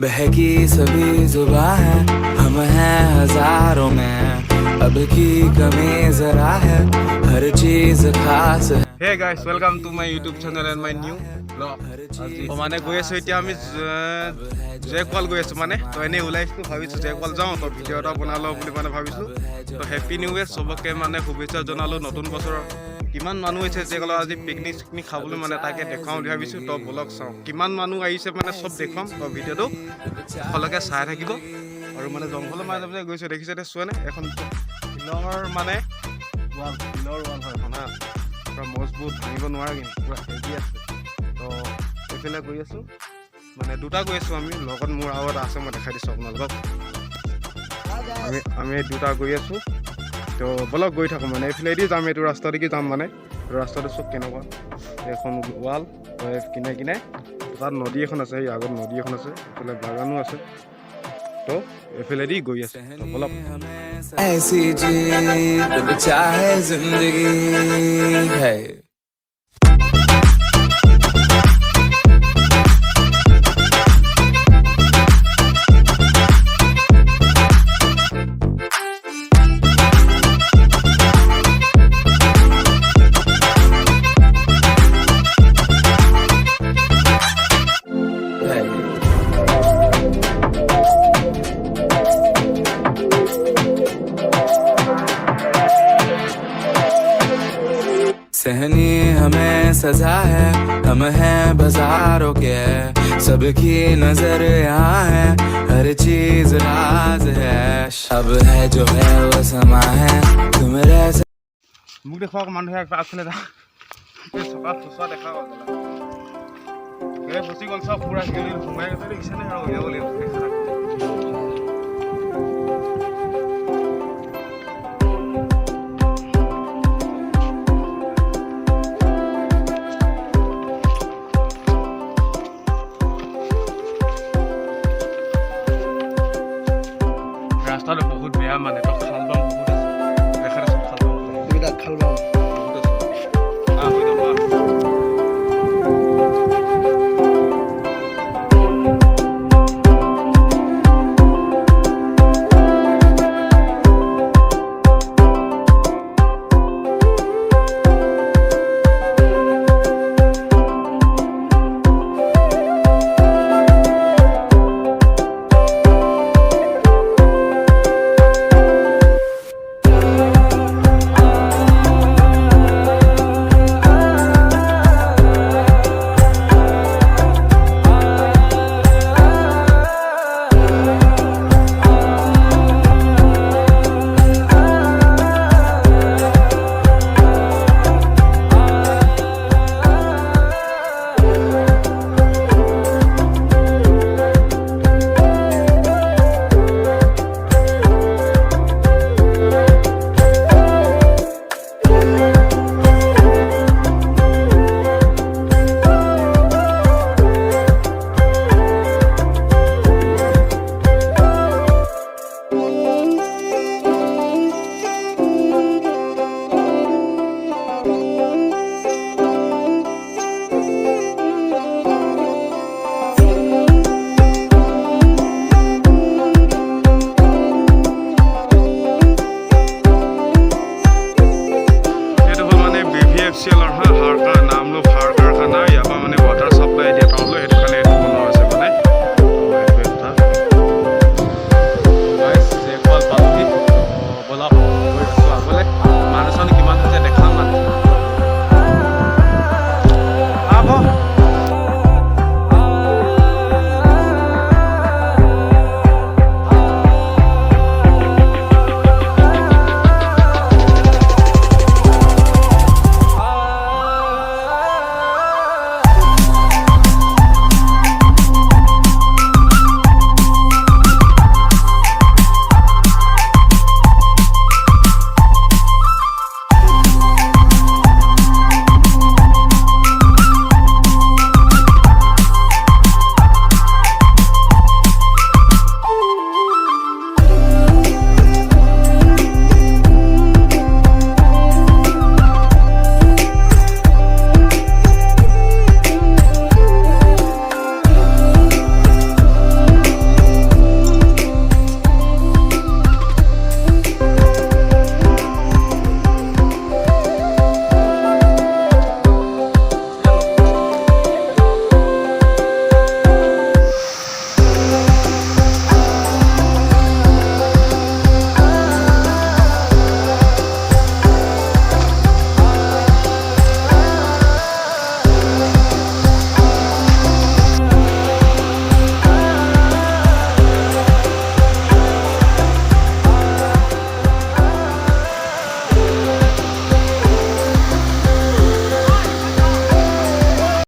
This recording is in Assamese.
बहकी सभी जुबां है, हम हैं हजारों में, अब की कमी जरा है, हर चीज खास है। Hey guys, welcome to my YouTube channel and my new vlog. মানে গৈ আছো এতিয়া আমি জেকৱাল গৈ আছো মানে তো এনেই ওলাইছো ভাবিছো জেকৱাল যাওঁ তো ভিডিঅ' এটা বনালো বুলি মানে ভাবিছো তো হেপী নিউ ইয়েৰ চবকে মানে শুভেচ্ছা জনালো নতুন বছৰৰ কিমান মানুহ হৈছে জেকৱালত আজি পিকনিক খাবলৈ মানে তাকে দেখাওঁ বুলি ভাবিছো তো ব্লগ চাওঁ কিমান মানুহ আহিছে মানে চব দেখুৱাম তো ভিডিঅ'টো সকলোকে চাই থাকিব আৰু মানে জংঘলৰ মাজে গৈছো দেখিছে চোৱানে এখন শিলৰ মানে শিলৰ ৱাল হয় এখন হা পুৰা মজবুত ভাঙিব নোৱাৰে কিন্তু পুৰা হেভি আছে তো এইফালে গৈ আছোঁ মানে দুটা গৈ আছোঁ আমি লগত মোৰ আৰু এটা আছে মই দেখাই দিছোঁ আপোনালোকক আমি দুটা গৈ আছোঁ তো বলক গৈ থাকোঁ মানে এইফালেদি যাম এইটো ৰাস্তাদিকে যাম মানে ৰাস্তাটো চব কেনেকুৱা এখন ৱাল কিনে কিনে তাত নদী এখন আছে এই আগত নদী এখন আছে এইফালে বাগানো আছে তো এইফালেদি গৈ আছে তো বলক ऐसी जीत चाहे जिंदगी है। सहनी हमें सजा है, हम हैं बाजारों के, सबकी नजर यहाँ है, हर चीज राज है, अब है जो है वो समा है, तुम रह মোক দেখুৱাওক মানুহে আগফালে যা চকা চোচা দেখা ফচি গ'ল চব পুৰা সোমাই গৈছে দেখিছেনে আৰু উলিয়াব লাগিব